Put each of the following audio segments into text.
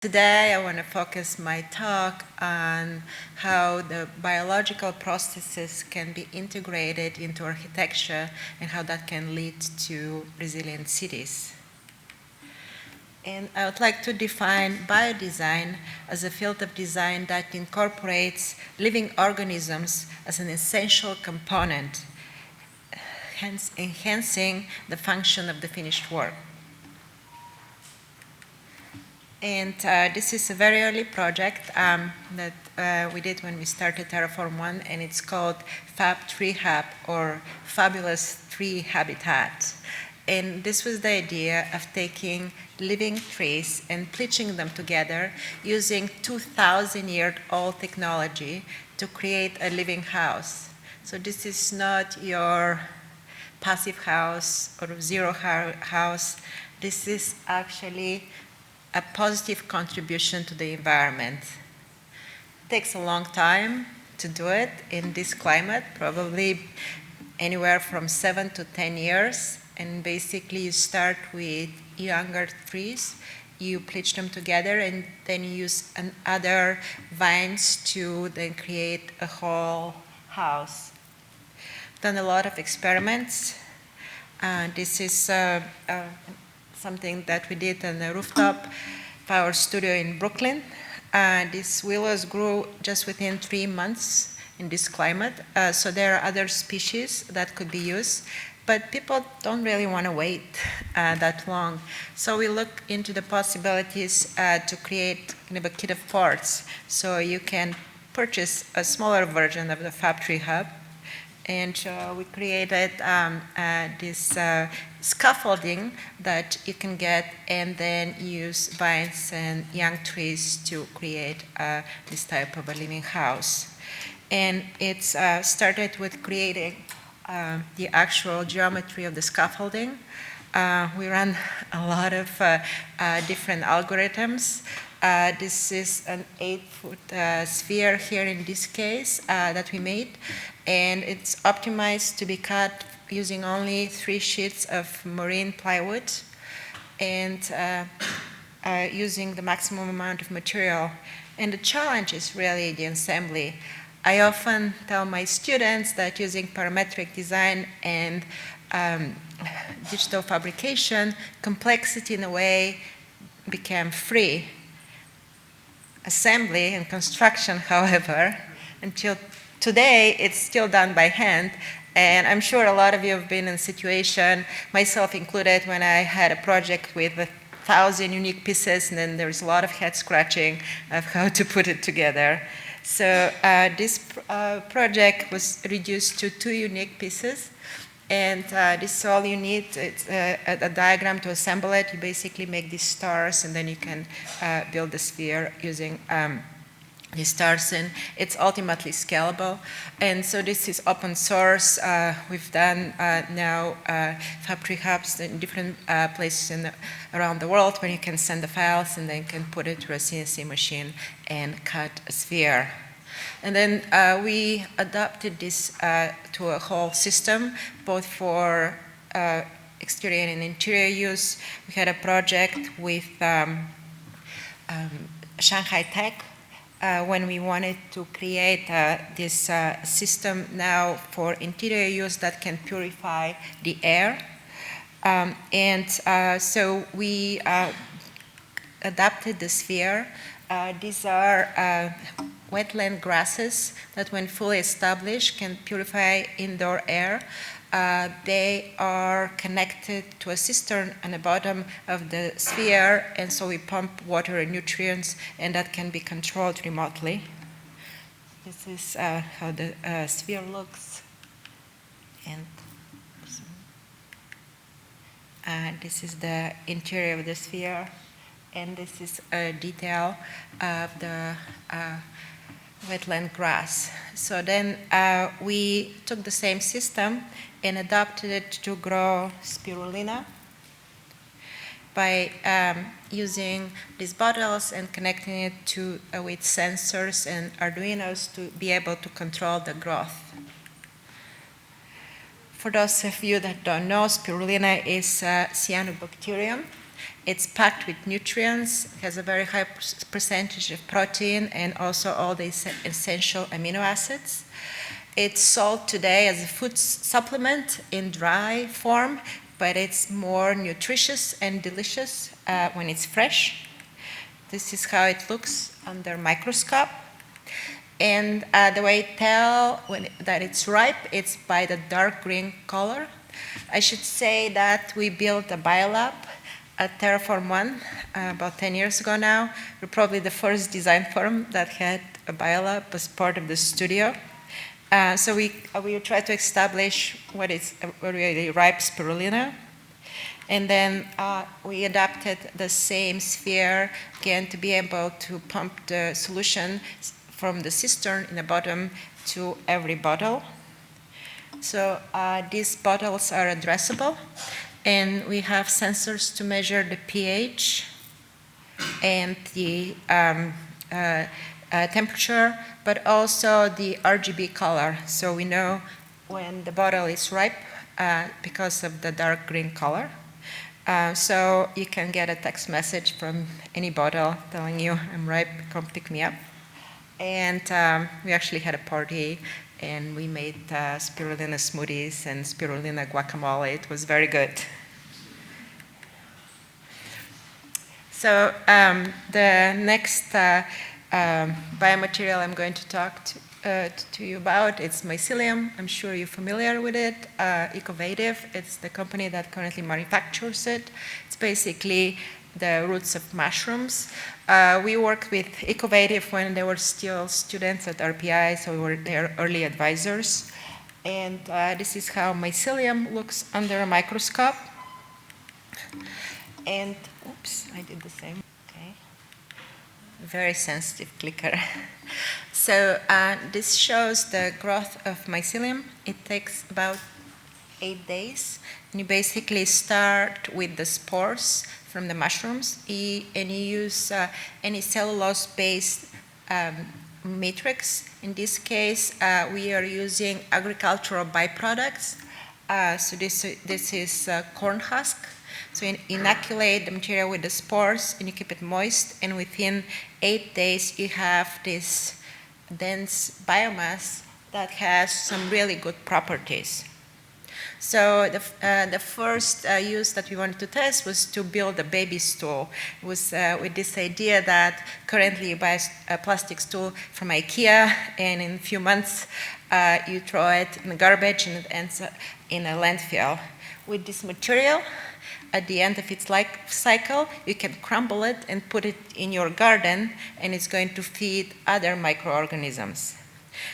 Today, I want to focus my talk on how the biological processes can be integrated into architecture and how that can lead to resilient cities. And I would like to define biodesign as a field of design that incorporates living organisms as an essential component, hence enhancing the function of the finished work. And this is a very early project that we did when we started Terreform 1, and it's called Fab Tree Hub, or Fabulous Tree Habitat. And this was the idea of taking living trees and pleaching them together using 2,000-year-old technology to create a living house. So this is not your passive house or zero house. This is actually a positive contribution to the environment. It takes a long time to do it in this climate, probably anywhere from 7 to 10 years. And basically you start with younger trees, you pleach them together, and then you use other vines to then create a whole house. Done a lot of experiments. This is something that we did on the rooftop of our studio in Brooklyn. These willows grew just within 3 months in this climate. So there are other species that could be used, but people don't really want to wait that long. So we look into the possibilities to create kind of a kit of parts. So you can purchase a smaller version of the Fab Tree Hub. And we created this scaffolding that you can get and then use vines and young trees to create this type of a living house. And it started with creating the actual geometry of the scaffolding. We ran a lot of different algorithms. This is an 8-foot sphere here in this case that we made, and it's optimized to be cut using only 3 sheets of marine plywood and using the maximum amount of material. And the challenge is really the assembly. I often tell my students that using parametric design and digital fabrication, complexity in a way became free. Assembly and construction, however, until today, it's still done by hand. And I'm sure a lot of you have been in a situation, myself included, when I had a project with 1,000 unique pieces, and then there's a lot of head scratching of how to put it together. So this project was reduced to 2 unique pieces. And this is all you need. It's a diagram to assemble it. You basically make these stars, and then you can build the sphere using these stars. And it's ultimately scalable. And so this is open source. We've done now Fab Tree Hubs in different places around the world where you can send the files and then can put it through a CNC machine and cut a sphere. And then we adapted this to a whole system, both for exterior and interior use. We had a project with Shanghai Tech when we wanted to create this system now for interior use that can purify the air. So we adapted the sphere. These are wetland grasses that, when fully established, can purify indoor air. They are connected to a cistern on the bottom of the sphere, and so we pump water and nutrients, and that can be controlled remotely. This is how the sphere looks. And this is the interior of the sphere. And this is a detail of the wetland grass. So then we took the same system and adapted it to grow spirulina by using these bottles and connecting it to with sensors and Arduinos to be able to control the growth. For those of you that don't know, spirulina is a cyanobacterium. It's packed with nutrients, it has a very high percentage of protein and also all the essential amino acids. It's sold today as a food supplement in dry form, but it's more nutritious and delicious when it's fresh. This is how it looks under microscope. And the way you tell that it's ripe, it's by the dark green color. I should say that we built a biolab at Terreform 1 about 10 years ago now. We're probably the first design firm that had a biolab as part of the studio. So we try to establish what is a really ripe spirulina. And then we adapted the same sphere, again, to be able to pump the solution from the cistern in the bottom to every bottle. So these bottles are addressable, and we have sensors to measure the pH and the temperature, but also the RGB color. So we know when the bottle is ripe because of the dark green color. So you can get a text message from any bottle telling you, I'm ripe, come pick me up. And we actually had a party, and we made spirulina smoothies and spirulina guacamole. It was very good. So the next biomaterial I'm going to talk to you about, it's Mycelium. I'm sure you're familiar with it. Ecovative, it's the company that currently manufactures it. It's basically the roots of mushrooms. We worked with Ecovative when they were still students at RPI, so we were their early advisors. And this is how Mycelium looks under a microscope. And, oops, I did the same. Okay. Very sensitive clicker. So this shows the growth of Mycelium. It takes about 8 days. And you basically start with the spores from the mushrooms, and you use any cellulose-based matrix. In this case, we are using agricultural byproducts. So this is corn husk. So you inoculate the material with the spores, and you keep it moist, and within 8 days, you have this dense biomass that has some really good properties. So the first use that we wanted to test was to build a baby stool. It was with this idea that currently you buy a plastic stool from IKEA, and in a few months you throw it in the garbage and it ends up in a landfill. With this material, at the end of its life cycle, you can crumble it and put it in your garden, and it's going to feed other microorganisms.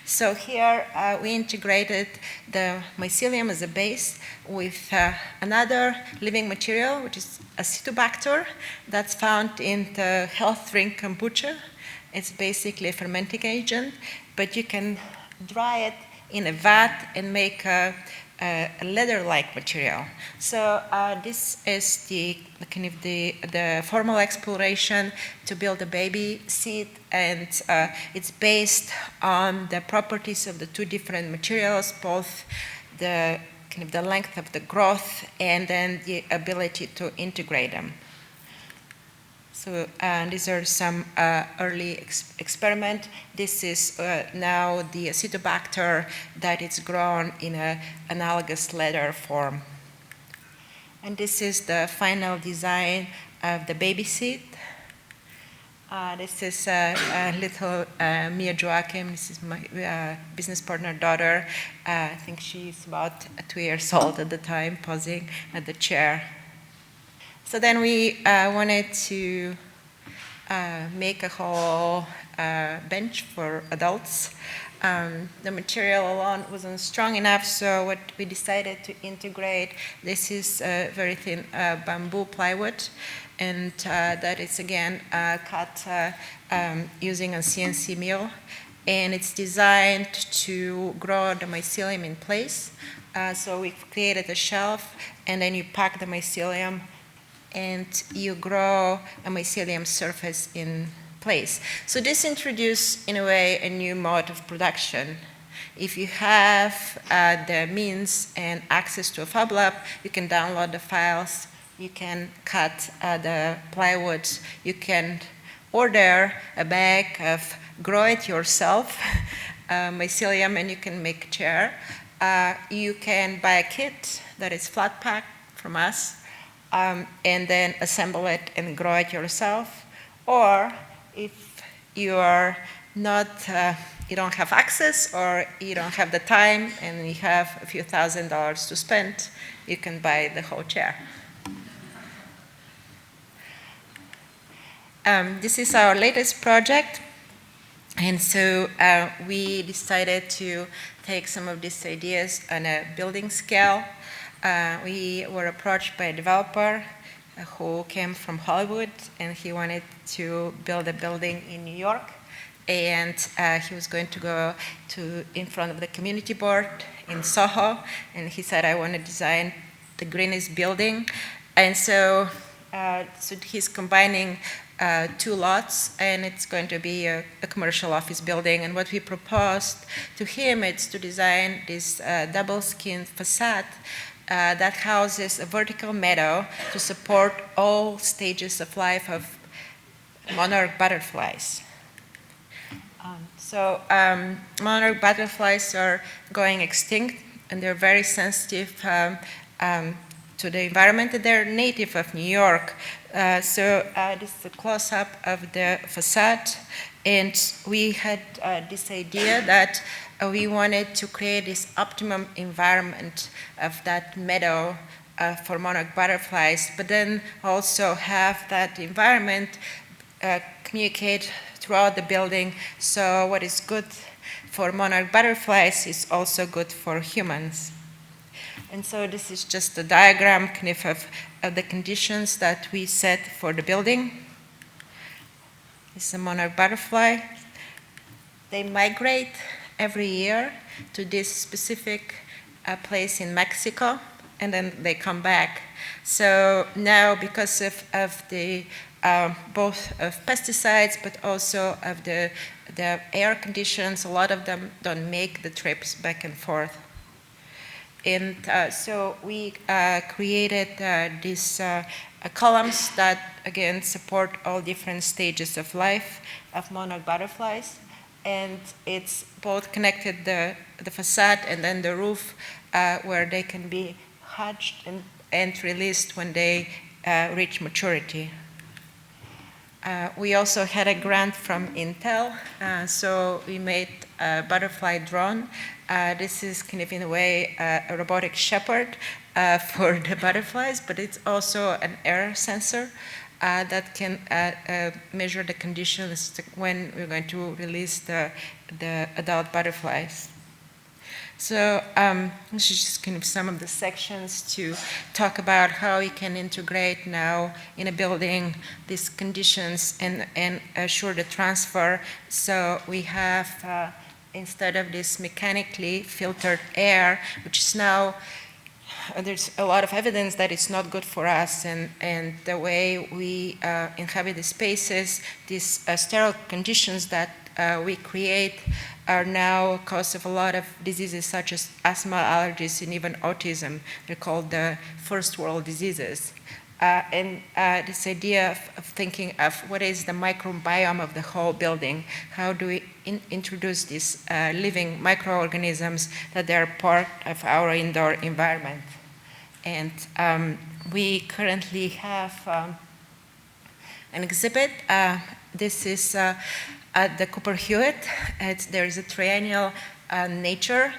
So here we integrated the Mycelium as a base with another living material, which is Acetobacter, that's found in the health drink kombucha. It's basically a fermenting agent, but you can dry it in a vat and make a leather-like material. So this is the kind of the formal exploration to build a baby seed, and it's based on the properties of the two different materials, both the kind of the length of the growth and then the ability to integrate them. So these are some early experiment. This is now the Acetobacter that is grown in an analogous leather form. And this is the final design of the baby seed. This is little Mia Joachim. This is my business partner daughter. I think she's about 2 years old at the time, posing at the chair. So then we wanted to make a whole bench for adults. The material alone wasn't strong enough, so what we decided to integrate, this is very thin bamboo plywood, and that is again cut using a CNC mill, and it's designed to grow the mycelium in place. So we created a shelf, and then you pack the mycelium and you grow a mycelium surface in place. So this introduced, in a way, a new mode of production. If you have the means and access to a Fab Lab, you can download the files, you can cut the plywood. You can order a bag of grow it yourself mycelium, and you can make a chair. You can buy a kit that is flat pack from us, and then assemble it and grow it yourself. Or if you are not, you don't have access, or you don't have the time and you have a few $1,000s to spend, you can buy the whole chair. This is our latest project. And so we decided to take some of these ideas on a building scale. We were approached by a developer who came from Hollywood, and he wanted to build a building in New York. And he was going to go in front of the community board in Soho, and he said, I want to design the greenest building. And so, so he's combining 2 lots, and it's going to be a commercial office building. And what we proposed to him is to design this double-skin facade that houses a vertical meadow to support all stages of life of monarch butterflies. Monarch butterflies are going extinct, and they're very sensitive to the environment. They're native of New York. This is a close-up of the facade, and we had this idea that we wanted to create this optimum environment of that meadow for monarch butterflies, but then also have that environment communicate throughout the building. So what is good for monarch butterflies is also good for humans. And so this is just a diagram kind of the conditions that we set for the building. This is a monarch butterfly. They migrate every year to this specific place in Mexico, and then they come back. So now, because of the both of pesticides, but also of the air conditions, a lot of them don't make the trips back and forth. And so we created these columns that, again, support all different stages of life of monarch butterflies. And it's both connected the facade and then the roof, where they can be hatched and released when they reach maturity. We also had a grant from Intel, so we made a butterfly drone. This is kind of, in a way, a robotic shepherd for the butterflies, but it's also an air sensor that can measure the conditions when we're going to release the adult butterflies. So this is just kind of some of the sections to talk about how we can integrate now in a building these conditions and assure the transfer. So we have, instead of this mechanically filtered air, which is now, there's a lot of evidence that it's not good for us, and the way we inhabit the spaces, these sterile conditions that we create are now a cause of a lot of diseases such as asthma, allergies, and even autism. They're called the first world diseases. This idea of thinking of what is the microbiome of the whole building, how do we introduce these living microorganisms that they are part of our indoor environment. And we currently have an exhibit. This is at the Cooper Hewitt. There is a triennial nature,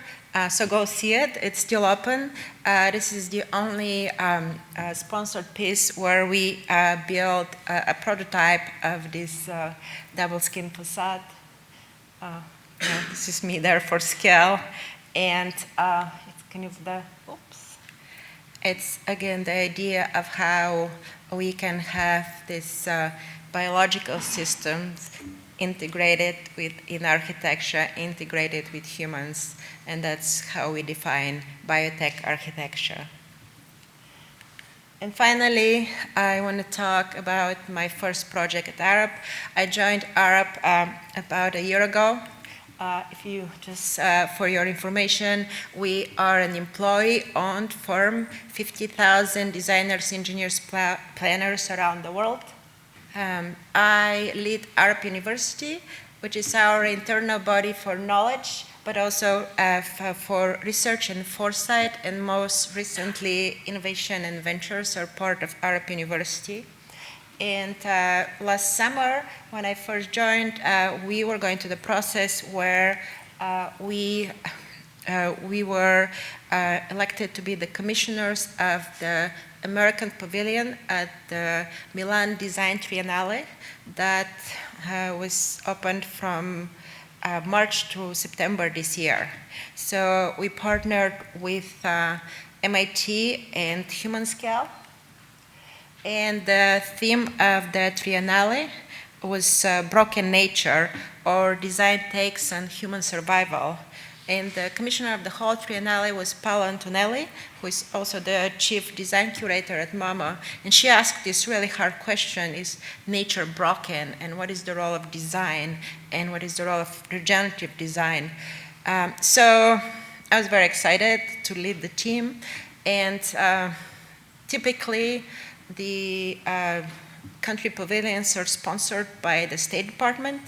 so go see it. It's still open. This is the only sponsored piece where we built a prototype of this double skin facade. This is me there for scale, and it's kind of the, oops. It's again the idea of how we can have this biological systems integrated in architecture, integrated with humans, and that's how we define biotech architecture. And finally, I want to talk about my first project at ARUP. I joined ARUP about a year ago. If you just, for your information, we are an employee-owned firm, 50,000 designers, engineers, planners around the world. I lead ARUP University, which is our internal body for knowledge, but also for research and foresight, and most recently, innovation and ventures are part of ARUP University. And last summer, when I first joined, we were going through the process where we were elected to be the commissioners of the American Pavilion at the Milan Design Triennale that was opened from March to September this year. So we partnered with MIT and HumanScale. And the theme of the Triennale was Broken Nature, or Design Takes on Human Survival. And the commissioner of the whole Triennale was Paola Antonelli, who is also the chief design curator at MoMA. And she asked this really hard question, is nature broken? And what is the role of design? And what is the role of regenerative design? So I was very excited to lead the team. And typically, the country pavilions are sponsored by the State Department,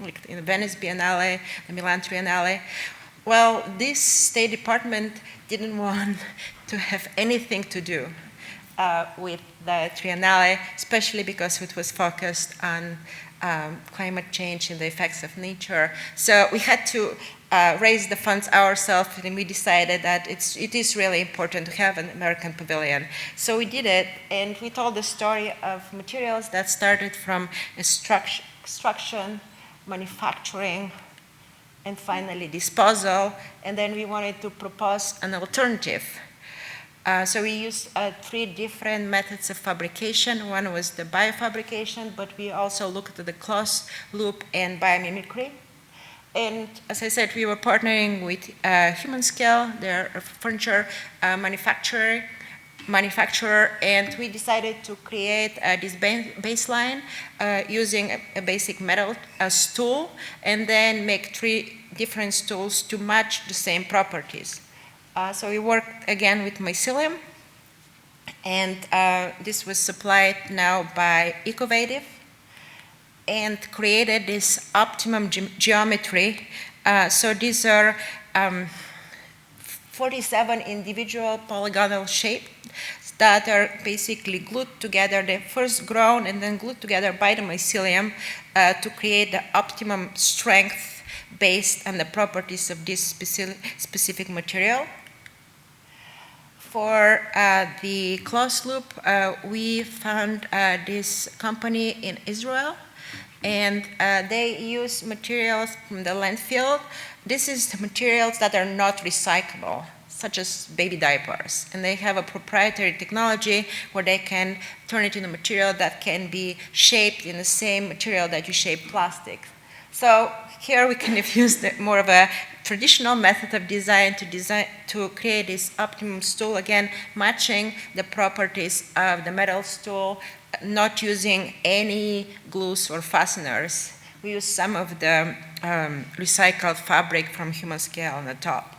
like in the Venice Biennale, the Milan Triennale. Well, this State Department didn't want to have anything to do with the Triennale, especially because it was focused on climate change and the effects of nature. So we had to raise the funds ourselves, and we decided that it is really important to have an American pavilion. So we did it, and we told the story of materials that started from extraction, manufacturing, and finally disposal, and then we wanted to propose an alternative. So we used 3 different methods of fabrication. One was the biofabrication, but we also looked at the closed loop and biomimicry. And as I said, we were partnering with HumanScale, their furniture manufacturer, and we decided to create this baseline using a basic metal stool, and then make 3 different stools to match the same properties. So we worked again with Mycelium, and this was supplied now by Ecovative, and created this optimum geometry. So these are 47 individual polygonal shapes that are basically glued together. They're first grown and then glued together by the mycelium to create the optimum strength based on the properties of this specific material. For the closed loop, we found this company in Israel, and they use materials from the landfill. This is the materials that are not recyclable, such as baby diapers. And they have a proprietary technology where they can turn it into material that can be shaped in the same material that you shape plastic. So here we kind of use more of a traditional method of design to create this optimum stool, again, matching the properties of the metal stool, not using any glues or fasteners. We use some of the recycled fabric from HumanScale on the top.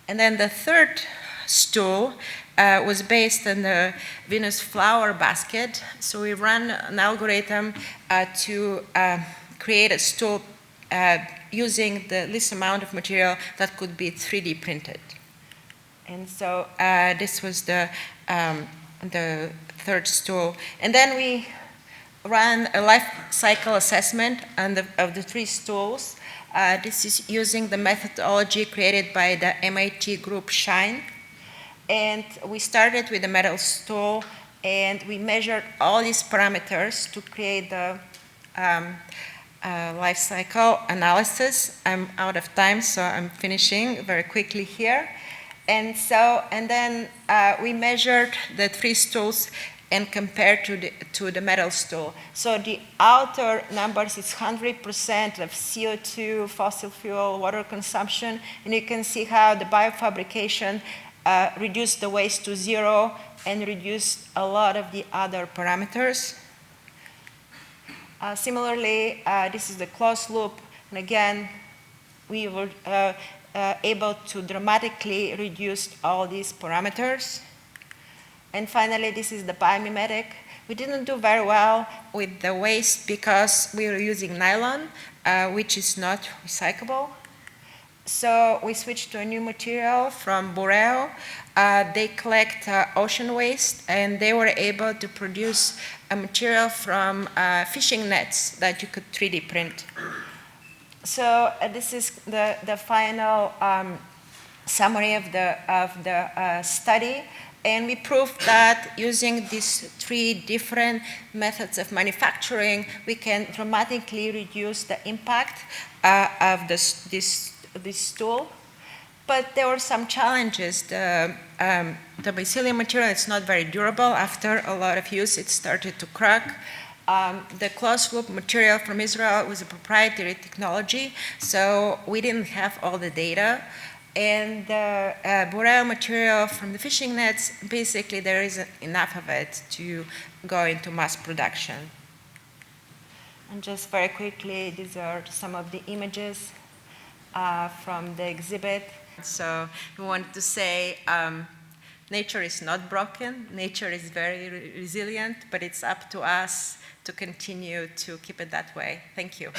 And then the third stool was based on the Venus flower basket. So we ran an algorithm to create a stool using the least amount of material that could be 3D printed. And so this was the third stool. And then we ran a life cycle assessment of the 3 stools. This is using the methodology created by the MIT group SHINE. And we started with the metal stool, and we measured all these parameters to create the life cycle analysis. I'm out of time, so I'm finishing very quickly here. And then we measured the 3 stools and compared to the metal stool. So the outer numbers is 100% of CO2, fossil fuel, water consumption, and you can see how the biofabrication reduced the waste to 0 and reduced a lot of the other parameters. Similarly, this is the closed loop, and again, we were able to dramatically reduce all these parameters. And finally, this is the biomimetic. We didn't do very well with the waste because we were using nylon, which is not recyclable. So we switched to a new material from Boreo. They collect ocean waste, and they were able to produce a material from fishing nets that you could 3D print. So this is the final summary of the study. And we proved that using these 3 different methods of manufacturing, we can dramatically reduce the impact of this tool. But there were some challenges. The mycelium material is not very durable. After a lot of use, it started to crack. The closed-loop material from Israel was a proprietary technology, so we didn't have all the data. And the Boreo material from the fishing nets, basically there isn't enough of it to go into mass production. And just very quickly, these are some of the images from the exhibit. So we wanted to say nature is not broken. Nature is very resilient, but it's up to us to continue to keep it that way. Thank you.